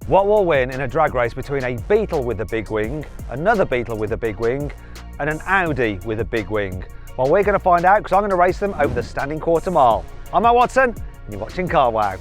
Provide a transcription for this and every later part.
What will win in a drag race between a Beetle with a big wing, another Beetle with a big wing, and an Audi with a big wing? Well, we're going to find out because I'm going to race them over the standing quarter mile. I'm Matt Watson, and you're watching Carwow.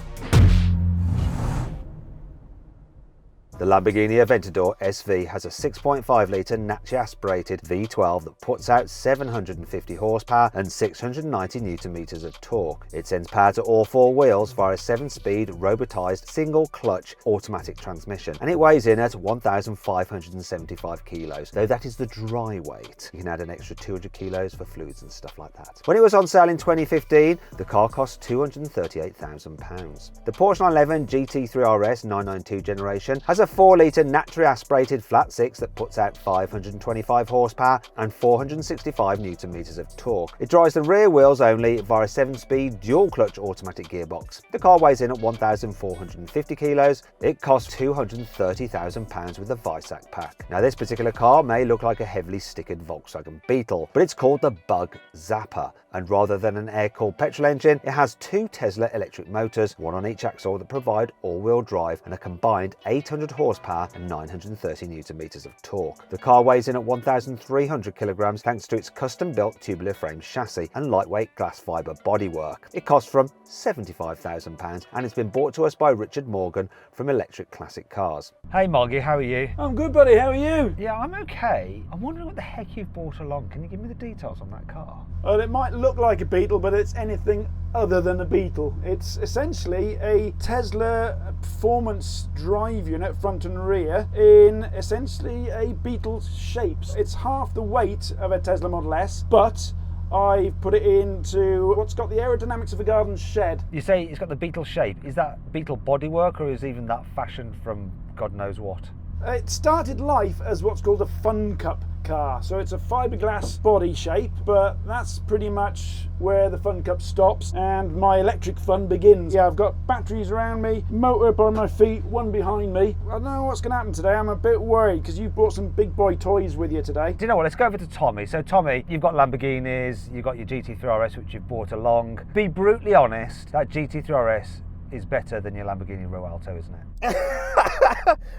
The Lamborghini Aventador SV has a 6.5 litre naturally aspirated V12 that puts out 750 horsepower and 690 newton meters of torque. It sends power to all four wheels via a 7-speed robotised single clutch automatic transmission, and it weighs in at 1,575 kilos, though that is the dry weight. You can add an extra 200 kilos for fluids and stuff like that. When it was on sale in 2015, the car cost £238,000. The Porsche 911 GT3 RS 992 generation has a 4-litre naturally aspirated flat 6 that puts out 525 horsepower and 465 newton meters of torque. It drives the rear wheels only via a 7-speed dual clutch automatic gearbox. The car weighs in at 1,450 kilos. It costs £230,000 with the Weissach Pack. Now, this particular car may look like a heavily stickered Volkswagen Beetle, but it's called the Bug Zappa, and rather than an air-cooled petrol engine, it has two Tesla electric motors, one on each axle, that provide all-wheel drive and a combined 800 horsepower and 930 newton meters of torque. The car weighs in at 1,300 kilograms thanks to its custom-built tubular frame chassis and lightweight glass fibre bodywork. It costs from £75,000 and it's been brought to us by Richard Morgan from Electric Classic Cars. Hey Moggy, how are you? I'm good, buddy, how are you? Yeah, I'm okay. I'm wondering what the heck you've brought along. Can you give me the details on that car? Well, it might look like a Beetle, but it's anything other than a Beetle. It's essentially a Tesla performance drive unit, front and rear, in essentially a Beetle shape. It's half the weight of a Tesla Model S, but I've put it into what's got the aerodynamics of a garden shed. You say it's got the Beetle shape. Is that Beetle bodywork, or is even that fashioned from God knows what? It started life as what's called a Fun Cup car, so it's a fiberglass body shape, but that's pretty much where the Fun Cup stops and my electric fun begins. Yeah, I've got batteries around me, motor up on my feet, one behind me. I don't know what's going to happen today. I'm a bit worried because you brought some big boy toys with you today. Do you know what? Let's go over to Tommy. So Tommy, you've got Lamborghinis, you've got your GT3 RS which you've brought along. Be brutally honest, that GT3 RS is better than your Lamborghini Aventador, isn't it?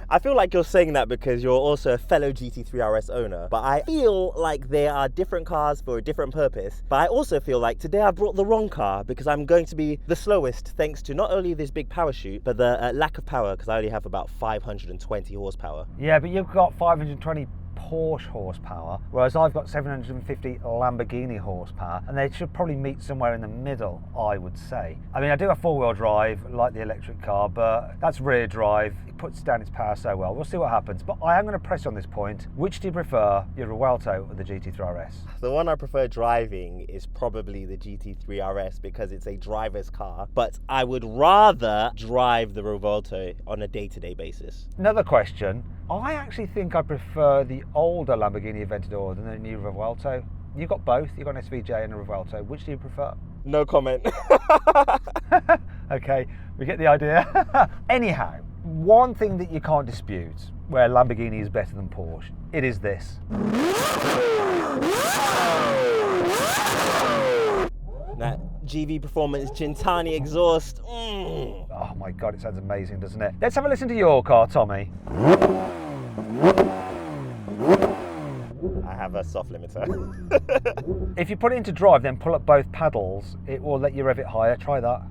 I feel like you're saying that because you're also a fellow GT3 RS owner, but I feel like they are different cars for a different purpose. But I also feel like today I brought the wrong car because I'm going to be the slowest thanks to not only this big power chute, but the lack of power because I only have about 520 horsepower. Yeah, but you've got 520 Porsche horsepower, whereas I've got 750 Lamborghini horsepower, and they should probably meet somewhere in the middle, I would say. I mean, I do have four-wheel drive, like the electric car, but that's rear drive. It puts down its power so well. We'll see what happens, but I am going to press on this point. Which do you prefer, your Aventador or the GT3 RS? The one I prefer driving is probably the GT3 RS because it's a driver's car, but I would rather drive the Aventador on a day-to-day basis. Another question. I actually think I prefer the older Lamborghini Aventador than the new Aventador. You've got both. You've got an SVJ and a Aventador. Which do you prefer? No comment. Okay, we get the idea. Anyhow, one thing that you can't dispute where Lamborghini is better than Porsche, it is this. That GV Performance Gentani exhaust. Oh my God, it sounds amazing, doesn't it? Let's have a listen to your car, Tommy. I have a soft limiter. If you put it into drive, then pull up both paddles, it will let you rev it higher. Try that.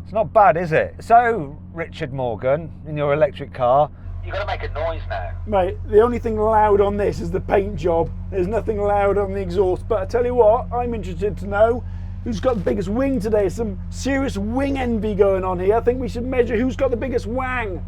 It's not bad, is it? So, Richard Morgan, in your electric car, you've got to make a noise now. Mate, the only thing loud on this is the paint job. There's nothing loud on the exhaust, but I tell you what, I'm interested to know who's got the biggest wing today. Some serious wing envy going on here. I think we should measure who's got the biggest wing.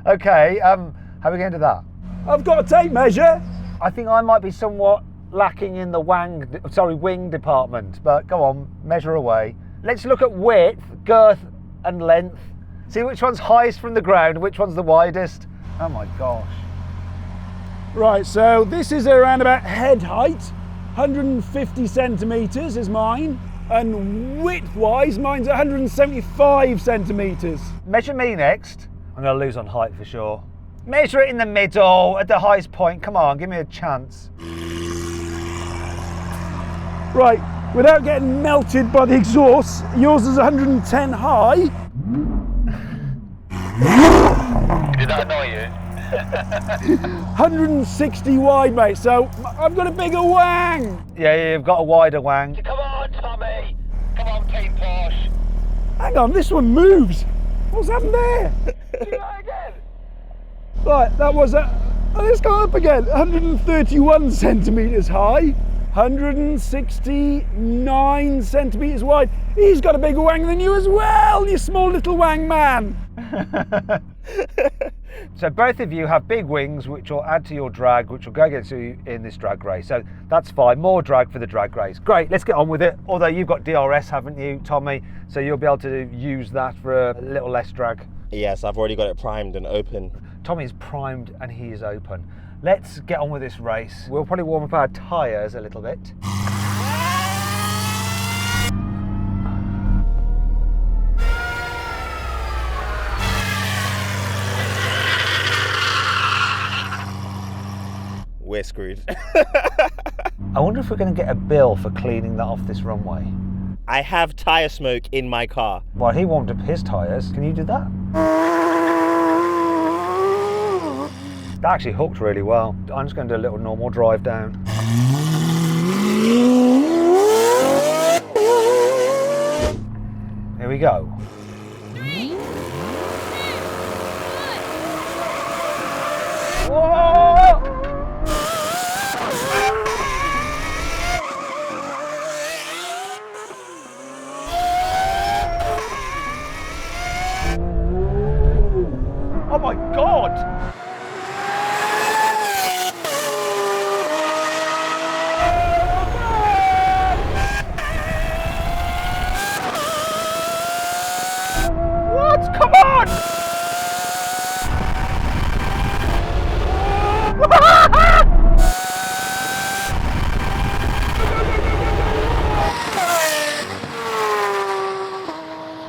Okay, how are we going to do that? I've got a tape measure. I think I might be somewhat lacking in the wing department, but go on, measure away. Let's look at width, girth and length. See which one's highest from the ground, which one's the widest. Oh my gosh. Right, so this is around about head height. 150 centimetres is mine. And width-wise, mine's 175 centimetres. Measure me next. I'm going to lose on height for sure. Measure it in the middle, at the highest point. Come on, give me a chance. Right, without getting melted by the exhaust. Yours is 110 high. Did that annoy you? 160 wide, mate, so I've got a bigger wang. Yeah, you've got a wider wang. Come on, Tommy. Come on, Team Porsche. Hang on, this one moves. What's happened there? Do that again. Right, that was let's go up again. 131 centimetres high, 169 centimetres wide. He's got a bigger wang than you as well, you small little wang man. So both of you have big wings, which will add to your drag, which will go against you in this drag race. So that's fine, more drag for the drag race. Great, let's get on with it. Although you've got DRS, haven't you, Tommy? So you'll be able to use that for a little less drag. Yes, I've already got it primed and open. Tommy's primed and he is open. Let's get on with this race. We'll probably warm up our tyres a little bit. We're screwed. I wonder if we're going to get a bill for cleaning that off this runway. I have tyre smoke in my car. Well, he warmed up his tyres. Can you do that? That actually hooked really well. I'm just going to do a little normal drive down. Here we go. 3, 2, 1. Whoa! Oh my God! What? Come on!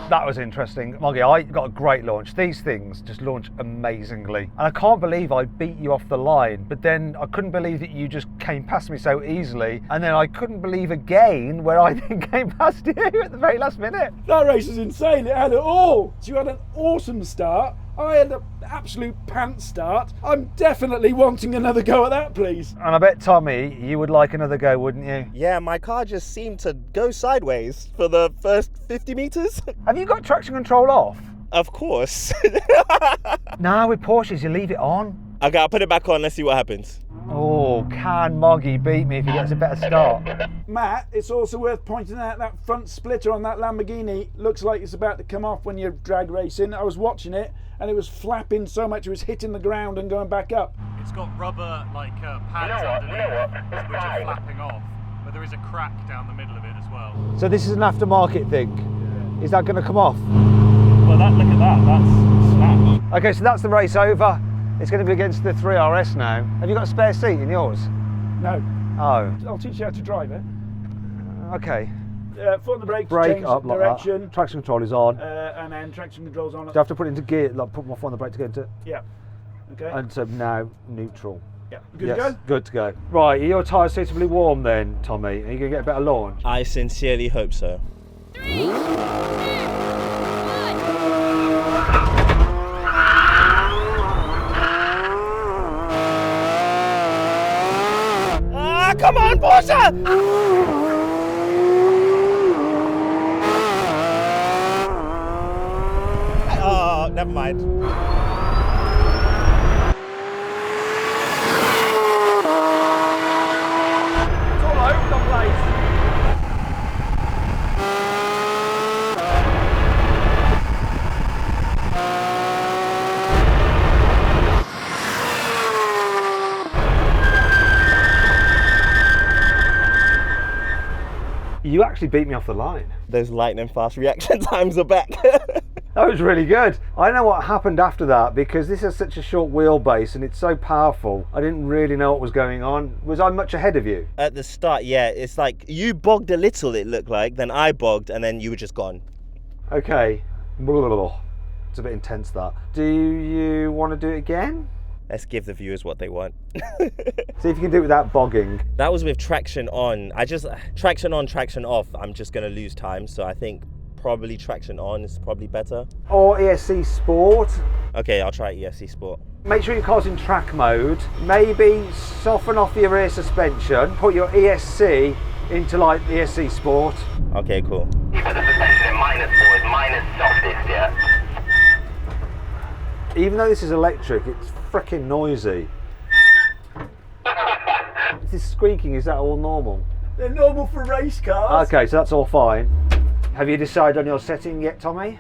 That was interesting. Moggy, I got a great launch. These things just launch amazingly. And I can't believe I beat you off the line, but then I couldn't believe that you just came past me so easily. And then I couldn't believe again where I then came past you at the very last minute. That race is insane, it had it all. So you had an awesome start. I had an absolute pants start. I'm definitely wanting another go at that, please. And I bet, Tommy, you would like another go, wouldn't you? Yeah, my car just seemed to go sideways for the first 50 meters. Have you got traction control off? Of course. No, with Porsches, you leave it on. Okay, I'll put it back on, let's see what happens. Oh, can Moggy beat me if he gets a better start? Matt, it's also worth pointing out that front splitter on that Lamborghini looks like it's about to come off when you're drag racing. I was watching it and it was flapping so much it was hitting the ground and going back up. It's got rubber pads underneath which are flapping off, but there is a crack down the middle of it as well. So this is an aftermarket thing. Is that going to come off? Well, look at that, that's snapped. Okay, so that's the race over. It's going to be against the 3 RS now. Have you got a spare seat in yours? No, Oh, I'll teach you how to drive it. okay. Foot on the brakes, Brake change up like direction, that. Traction control is on. and then traction controls on. Do I have to put it into gear, like put my foot on the brake to get into? Yeah. Okay. And so now neutral. Yeah. Good Yes, to go? good to go. Right, are your tyres suitably warm then, Tommy? Are you going to get a better launch? I sincerely hope so. 3, 2, 1. Ah, come on, Porsche! Oh, never mind. It's all over the place. You actually beat me off the line. Those lightning fast reaction times are back. That was really good. I don't know what happened after that because this is such a short wheelbase and it's so powerful. I didn't really know what was going on. Was I much ahead of you? At the start, yeah, it's like you bogged a little, it looked like, then I bogged, and then you were just gone. Okay. It's a bit intense, that. Do you want to do it again? Let's give the viewers what they want. See if you can do it without bogging. That was with traction on. Traction on, traction off. I'm just gonna lose time. So I think probably traction on is probably better. Or ESC Sport. Okay, I'll try ESC Sport. Make sure your car's in track mode. Maybe soften off your rear suspension. Put your ESC into like ESC Sport. Okay, cool. You put the suspension in -4 is minus softest, yeah? Even though this is electric, it's freaking noisy. This squeaking, is that all normal? They're normal for race cars. Okay, so that's all fine. Have you decided on your setting yet, Tommy?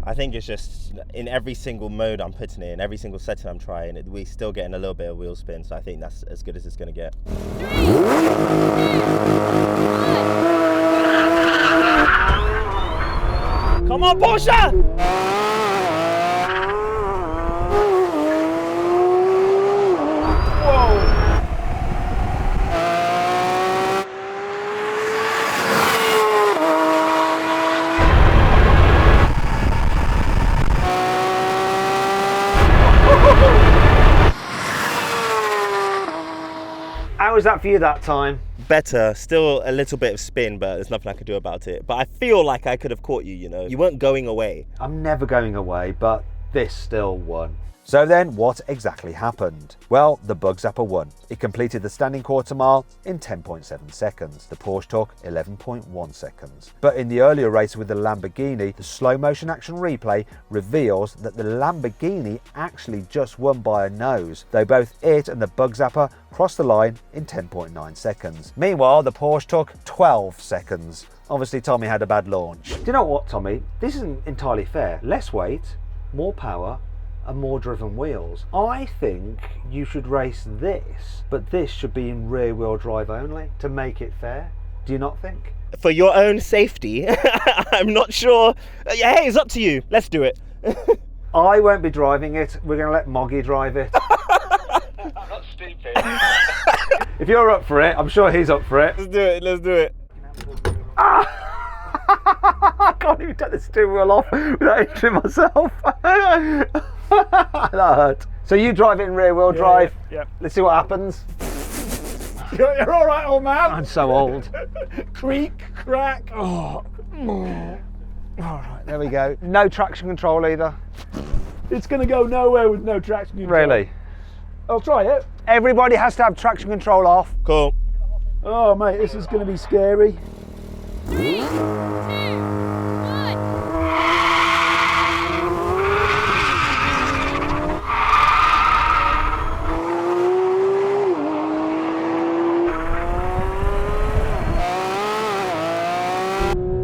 I think it's just in every single mode I'm putting it in, every single setting I'm trying, we're still getting a little bit of wheel spin, so I think that's as good as it's gonna get. Come on, Porsche! How was that for you that time? Better, still a little bit of spin, but there's nothing I could do about it. But I feel like I could have caught you, you know. You weren't going away. I'm never going away, but this still won. So then, what exactly happened? Well, the Bug Zappa won. It completed the standing quarter mile in 10.7 seconds. The Porsche took 11.1 seconds. But in the earlier race with the Lamborghini, the slow motion action replay reveals that the Lamborghini actually just won by a nose, though both it and the Bug Zappa crossed the line in 10.9 seconds. Meanwhile, the Porsche took 12 seconds. Obviously, Tommy had a bad launch. Do you know what, Tommy? This isn't entirely fair. Less weight, more power, and more driven wheels. I think you should race this, but this should be in rear wheel drive only to make it fair. Do you not think? For your own safety, I'm not sure. Hey, it's up to you. Let's do it. I won't be driving it. We're going to let Moggy drive it. I'm not stupid. If you're up for it, I'm sure he's up for it. Let's do it. Let's do it. I can't even take the steering wheel off without injuring myself. That hurt. So you drive it in rear wheel drive. Yeah. Let's see what happens. You're all right, old man. I'm so old. Creak, crack. Oh. All right, there we go. No traction control either. It's going to go nowhere with no traction control. Really? I'll try it. Everybody has to have traction control off. Cool. Oh, mate, this is going to be scary. 3, 2, 1.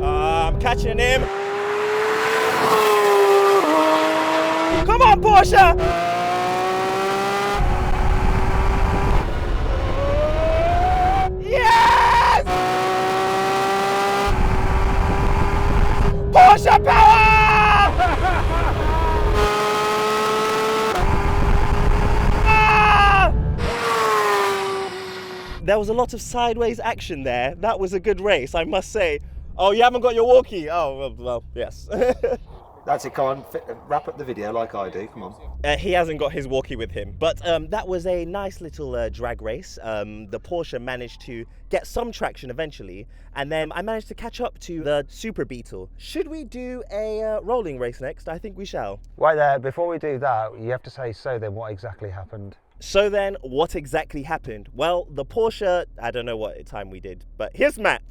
I'm catching him. Come on, Porsche! Yes! Porsche power! Ah! There was a lot of sideways action there. That was a good race, I must say. Oh, you haven't got your walkie? Oh, well, yes. That's it, come on, wrap up the video like I do, come on. He hasn't got his walkie with him, but that was a nice little drag race. The Porsche managed to get some traction eventually, and then I managed to catch up to the Super Beetle. Should we do a rolling race next? I think we shall. Right there, before we do that, you have to say, so then what exactly happened? So then, what exactly happened? Well, the Porsche, I don't know what time we did, but here's Matt.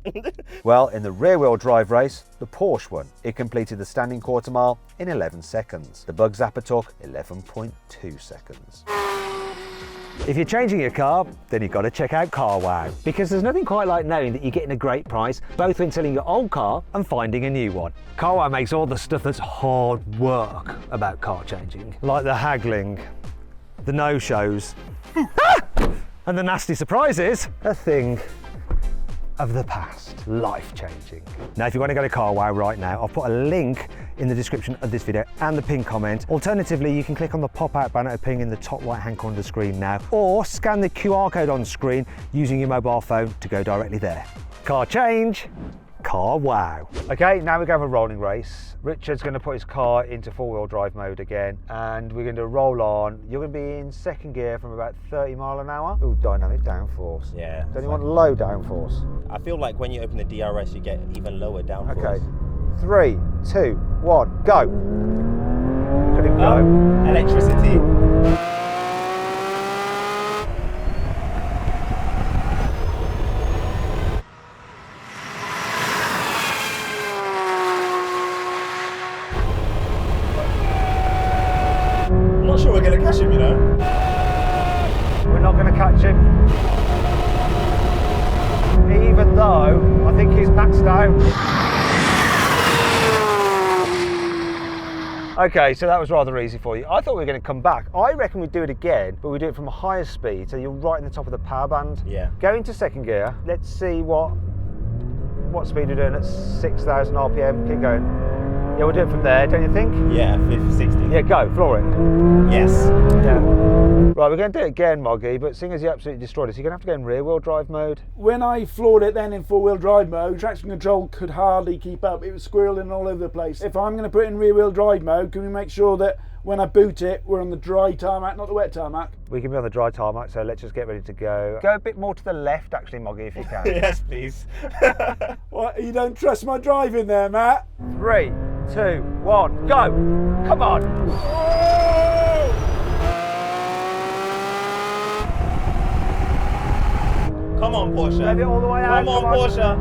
Well, in the rear-wheel drive race, the Porsche won. It completed the standing quarter mile in 11 seconds. The Bug Zappa took 11.2 seconds. If you're changing your car, then you've got to check out CarWow, because there's nothing quite like knowing that you're getting a great price, both when selling your old car and finding a new one. CarWow makes all the stuff that's hard work about car changing, like the haggling, the no-shows, and the nasty surprises, a thing of the past, life-changing. Now, if you want to go to CarWow right now, I'll put a link in the description of this video and the pinned comment. Alternatively, you can click on the pop-out banner appearing in the top right-hand corner of the screen now, or scan the QR code on screen using your mobile phone to go directly there. Car change Carwow. Okay, now we're going for a rolling race. Richard's going to put his car into four-wheel drive mode again, and we're going to roll on. You're going to be in second gear from about 30 mile an hour. Oh, dynamic downforce. Yeah. Don't you want low downforce? I feel like when you open the DRS, you get even lower downforce. Okay. 3, 2, 1, go. Look at it go. Electricity. I'm not sure we're going to catch him, you know. We're not going to catch him. Even though I think he's maxed out. Okay, so that was rather easy for you. I thought we were going to come back. I reckon we'd do it again, but we do it from a higher speed, so you're right in the top of the power band. Yeah. Go into second gear. Let's see what speed we're doing at 6,000 RPM. Keep going. Yeah, we'll do it from there, don't you think? Yeah, 50, 60. Yeah, go, floor it. Yes. Yeah. Right, we're going to do it again, Moggy, but seeing as you absolutely destroyed us, you're going to have to go in rear-wheel drive mode. When I floored it then in four-wheel drive mode, traction control could hardly keep up. It was squirreling all over the place. If I'm going to put it in rear-wheel drive mode, can we make sure that when I boot it, we're on the dry tarmac, not the wet tarmac? We can be on the dry tarmac, so let's just get ready to go. Go a bit more to the left, actually, Moggy, if you can. Yes, please. What, you don't trust my driving there, Matt? 3, 2, 1, go! Come on! Come on, Porsche. Rev it all the way out. Come on, Porsche.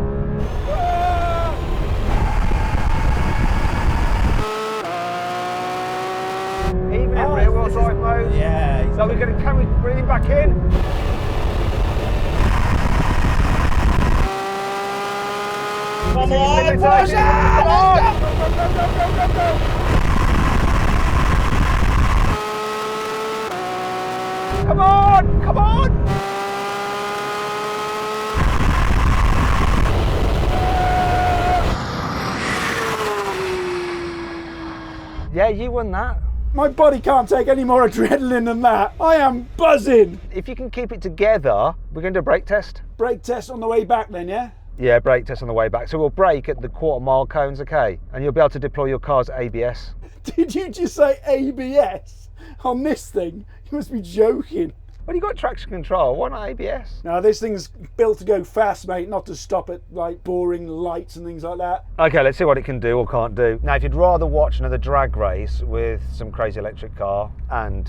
Even in rear-wheel drive mode. Yeah. So can we bring him back in? Come on, Porsche! Porsche. Come on! Come on! Come on! Yeah, you won that. My body can't take any more adrenaline than that. I am buzzing. If you can keep it together, we're going to do a brake test. Brake test on the way back then, yeah? Yeah, brake test on the way back. So we'll brake at the quarter-mile cones, okay? And you'll be able to deploy your car's ABS. Did you just say ABS on this thing? You must be joking. Well, you got traction control. Why not ABS? Now this thing's built to go fast, mate, not to stop at like boring lights and things like that. Okay, let's see what it can do or can't do. Now, if you'd rather watch another drag race with some crazy electric car and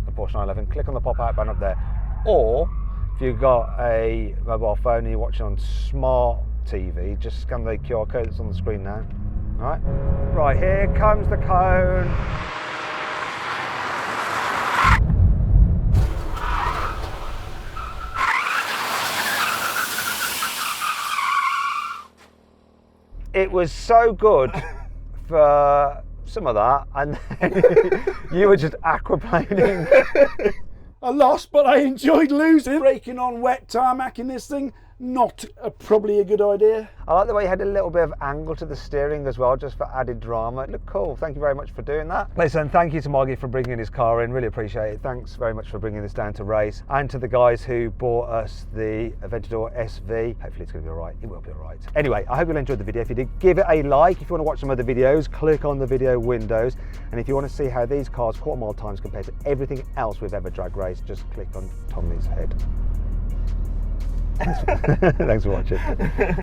a Porsche 911, click on the pop-out button up there. Or if you've got a mobile phone and you're watching on smart TV, just scan the QR code that's on the screen now. All right? Right, here comes the cone. It was so good for some of that, and then you were just aquaplaning. I lost, but I enjoyed losing. Braking on wet tarmac in this thing, not probably a good idea. I like the way you had a little bit of angle to the steering as well, just for added drama. It looked cool. Thank you very much for doing that. Listen, thank you to Moggy for bringing his car in. Really appreciate it. Thanks very much for bringing this down to race. And to the guys who bought us the Aventador SV. Hopefully it's going to be all right. It will be all right. Anyway, I hope you enjoyed the video. If you did, give it a like. If you want to watch some other videos, click on the video windows. And if you want to see how these cars quarter-mile times compare to everything else we've ever drag raced, just click on Tommy's head. Thanks for watching.